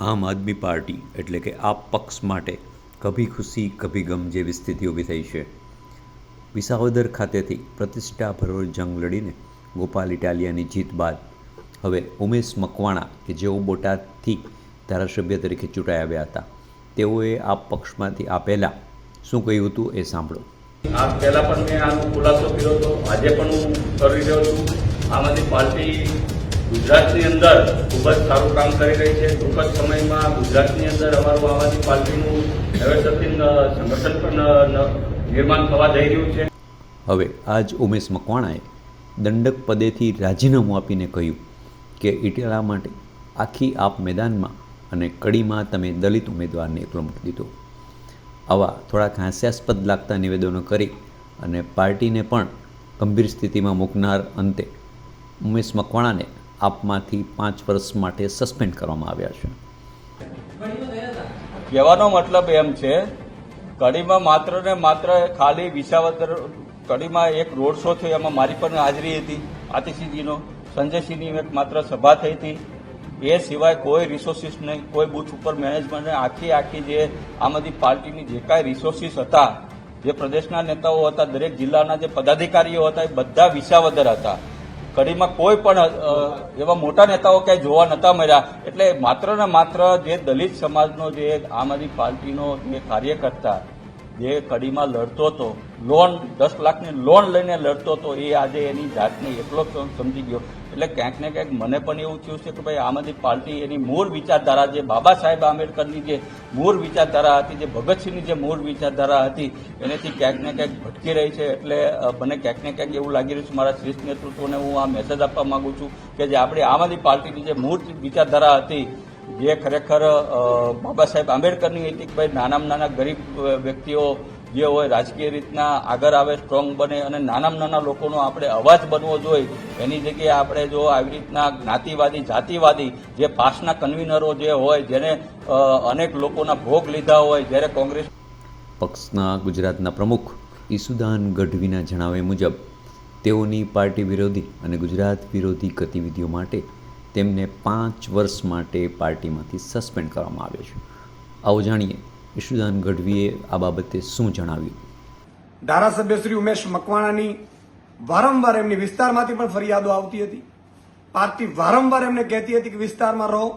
આમ આદમી પાર્ટી એટલે કે આપ પક્ષ માટે કભી ખુશી કભી ગમ જેવી સ્થિતિ ઊભી થઈ છે. વિસાવદર ખાતેથી પ્રતિષ્ઠાભેર જંગ લડીને ગોપાલ ઇટાલિયાની જીત બાદ હવે ઉમેશ મકવાણા કે જેઓ બોટાદથી ધારાસભ્ય તરીકે ચૂંટાઈ આવ્યા હતા, તેઓએ આપ પક્ષમાંથી આ પહેલાં શું કહ્યું હતું એ સાંભળો. આ પહેલાં પણ મેં આનો ખુલાસો કર્યો હતો, આજે પણ હું કરી રહ્યો છું. આમ આદમી પાર્ટી ગુજરાતની અંદર ખૂબ જ સારું કામ કરી રહી છે. ટૂંક જ સમયમાં ગુજરાતની અંદર અમારું આમ આદમી પાર્ટીનું નવેસરથી સંગઠન પણ નિર્માણ થવા જઈ રહ્યું છે. હવે આજ ઉમેશ મકવાણાએ દંડક પદેથી રાજીનામું આપીને કહ્યું કે ઇટાલા માટે આખી આપ મેદાનમાં અને કડીમાં તમે દલિત ઉમેદવારને એકલો મૂકી દીધો. આવા થોડાક હાસ્યાસ્પદ લાગતા નિવેદનો કરી અને પાર્ટીને પણ ગંભીર સ્થિતિમાં મૂકનાર અંતે ઉમેશ મકવાણાને આપમાંથી 5 વર્ષ માટે સસ્પેન્ડ કરવામાં આવ્યા છે. કહેવાનો મતલબ એમ છે, કડીમાં માત્ર ને માત્ર ખાલી વિસાવદર કડીમાં એક રોડ શો થયો, એમાં મારી પણ હાજરી હતી. આતિશીજીનો સંજયસિંહની એક માત્ર સભા થઈ હતી. એ સિવાય કોઈ રિસોર્સિસ નહીં, કોઈ બુથ ઉપર મેનેજમેન્ટ આખી જે આમ આદમી પાર્ટીની જે કાંઈ રિસોર્સિસ હતા, જે પ્રદેશના નેતાઓ હતા, દરેક જિલ્લાના જે પદાધિકારીઓ હતા, એ બધા વિસાવદર હતા. કડીમાં કોઈ પણ એવા મોટા નેતાઓ ક્યાંય જોવા નતા મળ્યા. એટલે માત્ર ને માત્ર જે દલિત સમાજનો જે આમ આદમી પાર્ટીનો જે કાર્યકર્તા જે કડીમાં લડતો હતો, લોન 10 લાખની લોન લઈને લડતો હતો, એ આજે એની જાતને એકલો સમજી ગયો. એટલે ક્યાંક ને ક્યાંક મને પણ એવું થયું છે કે ભાઈ આમ આદમી પાર્ટી એની મૂળ વિચારધારા, જે બાબા સાહેબ આંબેડકરની જે મૂળ વિચારધારા હતી, જે ભગતસિંહની જે મૂળ વિચારધારા હતી, એનેથી ક્યાંક ને ક્યાંક ભટકી રહી છે. એટલે મને ક્યાંક ને ક્યાંક એવું લાગી રહ્યું છે, મારા શીર્ષ નેતૃત્વને હું આ મેસેજ આપવા માંગુ છું કે જે આપણે આમ આદમી પાર્ટીની જે મૂળ વિચારધારા હતી, જે ખરેખર બાબા સાહેબ આંબેડકરની હતી કે ભાઈ નાનામાં નાના ગરીબ વ્યક્તિઓ જે હોય રાજકીય રીતના આગળ આવે, સ્ટ્રોંગ બને અને નાનામાં નાના લોકોનો આપણે અવાજ બનવો જોઈએ. એની જગ્યાએ આપણે જો આવી રીતના જ્ઞાતિવાદી, જાતિવાદી જે પાસના કન્વીનરો જે હોય, જેને અનેક લોકોના ભોગ લીધા હોય, જ્યારે કોંગ્રેસ પક્ષના ગુજરાતના પ્રમુખ ઈસુદાન ગઢવીના જણાવ્યા મુજબ તેઓની પાર્ટી વિરોધી અને ગુજરાત વિરોધી ગતિવિધિઓ માટે તેમને 5 વર્ષ માટે પાર્ટીમાંથી સસ્પેન્ડ કરવામાં આવે છે. આવો જાણીએ ઈશુદાન ગઢવીએ આ બાબતે શું જણાવ્યું. ધારાસભ્ય શ્રી ઉમેશ મકવાણાની વારંવાર એમની વિસ્તારમાંથી પણ ફરિયાદો આવતી હતી. પાર્ટી વારંવાર એમને કહેતી હતી કે વિસ્તારમાં રહો.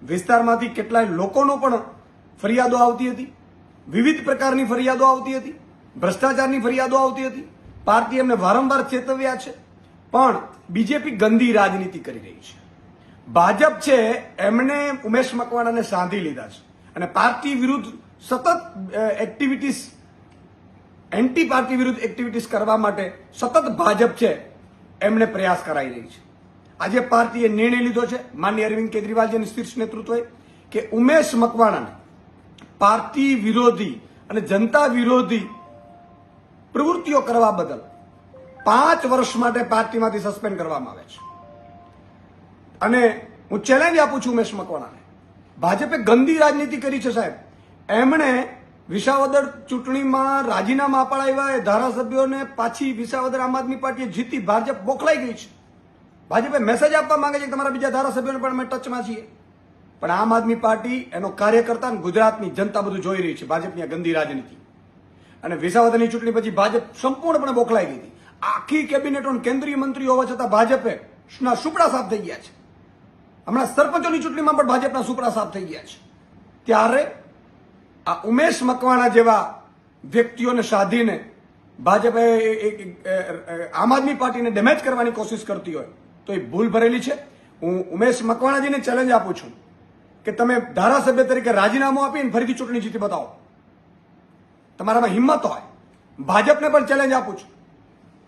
વિસ્તારમાંથી કેટલાય લોકોનો પણ ફરિયાદો આવતી હતી. વિવિધ પ્રકારની ફરિયાદો આવતી હતી. ભ્રષ્ટાચારની ફરિયાદો આવતી હતી. પાર્ટી એમને વારંવાર ચેતવ્યા છે, પણ બીજેપી ગંદી રાજનીતિ કરી રહી છે. ભાજપ છે એમણે ઉમેશ મકવાણાને સાંધી લીધા છે અને પાર્ટી વિરુદ્ધ સતત એક્ટિવિટીઝ, એન્ટી પાર્ટી વિરુદ્ધ એક્ટિવિટીઝ કરવા માટે સતત ભાજપ છે એમને પ્રયાસ કરાઈ રહી છે. આજે પાર્ટીએ નિર્ણય લીધો છે, માનનીય અરવિંદ કેજરીવાલજીના શીર્ષ નેતૃત્વએ, કે ઉમેશ મકવાણાને પાર્ટી વિરોધી અને જનતા વિરોધી પ્રવૃત્તિઓ કરવા બદલ 5 વર્ષ માટે પાર્ટીમાંથી સસ્પેન્ડ કરવામાં આવે છે. અને હું ચેલેન્જ આપું છું ઉમેશ મકવાણાને, ભાજપે ગંદી રાજનીતિ કરી છે સાહેબ. એમણે વિસાવદર ચૂંટણીમાં રાજીનામા અપાડાવ્યા, ધારાસભ્યોને પાછી વિસાવદર આમ આદમી પાર્ટીએ જીતી, ભાજપ બોખલાઈ ગઈ છે. ભાજપે મેસેજ આપવા માંગે છે કે તમારા બીજા ધારાસભ્યોને પણ અમે ટચમાં છીએ. પણ આમ આદમી પાર્ટી, એનો કાર્યકર્તા અને ગુજરાતની જનતા બધું જોઈ રહી છે ભાજપની આ ગંદી રાજનીતિ. અને વિસાવદરની ચૂંટણી પછી ભાજપ સંપૂર્ણપણે બોખલાઈ ગઈ હતી. આખી કેબિનેટો, કેન્દ્રીય મંત્રીઓ હોવા છતાં ભાજપે સુપડા સાફ થઈ ગયા છે. હમણાં સરપંચોની ચૂંટણીમાં પણ ભાજપના સુપડા સાફ થઈ ગયા છે. ત્યારે આ ઉમેશ મકવાણા જેવા વ્યક્તિઓને સાધીને ભાજપે આમ આદમી પાર્ટીને ડેમેજ કરવાની કોશિશ કરતી હોય તો એ ભૂલ ભરેલી છે. હું ઉમેશ મકવાણાજીને ચેલેન્જ આપું છું કે તમે ધારાસભ્ય તરીકે રાજીનામું આપીને ફરીથી ચૂંટણી જીતી બતાવો. તમારામાં હિંમત હોય. ભાજપને પણ ચેલેન્જ આપું છું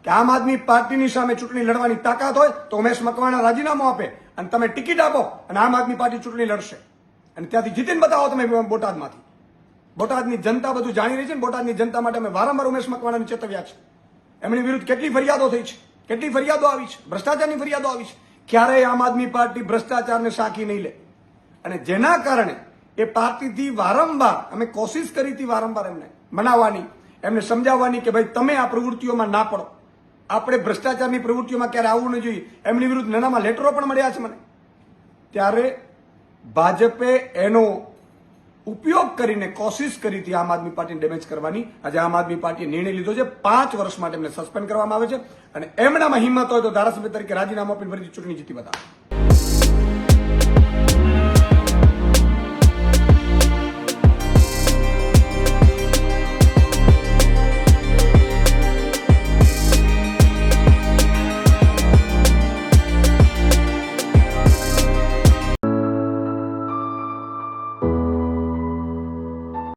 કે આમ આદમી પાર્ટીની સામે ચૂંટણી લડવાની તાકાત હોય તો ઉમેશ મકવાણા રાજીનામું આપે અને તમે ટિકિટ આપો અને આમ આદમી પાર્ટી ચૂંટણી લડશે અને ત્યાંથી જીતીને બતાવો તમે બોટાદમાંથી. બોટાદની જનતા બધું જાણી રહી છે. બોટાદની જનતા માટે અમે વારંવાર ઉમેશ મકવાણાને ચેતવ્યા છે. એમની વિરુદ્ધ કેટલી ફરિયાદો થઈ છે, કેટલી ફરિયાદો આવી છે, ભ્રષ્ટાચારની ફરિયાદો આવી છે. ક્યારેય આમ આદમી પાર્ટી ભ્રષ્ટાચારને સાંકી નહીં લે. અને જેના કારણે એ પાર્ટીથી વારંવાર અમે કોશિશ કરી હતી વારંવાર એમને મનાવવાની, એમને સમજાવવાની કે ભાઈ તમે આ પ્રવૃત્તિઓમાં ના પડો, આપણે ભ્રષ્ટાચારની પ્રવૃત્તિઓમાં ક્યારે આવવું ન જોઈએ. એમની વિરુદ્ધ નાનામાં લેટરો પણ મળ્યા છે મને. ત્યારે ભાજપે એનો ઉપયોગ કરીને કોશિશ કરી હતી આમ આદમી પાર્ટીને ડેમેજ કરવાની. આજે આમ આદમી પાર્ટીએ નિર્ણય લીધો છે 5 વર્ષ માટે એમને સસ્પેન્ડ કરવામાં આવે છે અને એમનામાં હિંમત હોય તો ધારાસભ્ય તરીકે રાજીનામું આપીને ફરીથી ચૂંટણી જીતી બતાવે.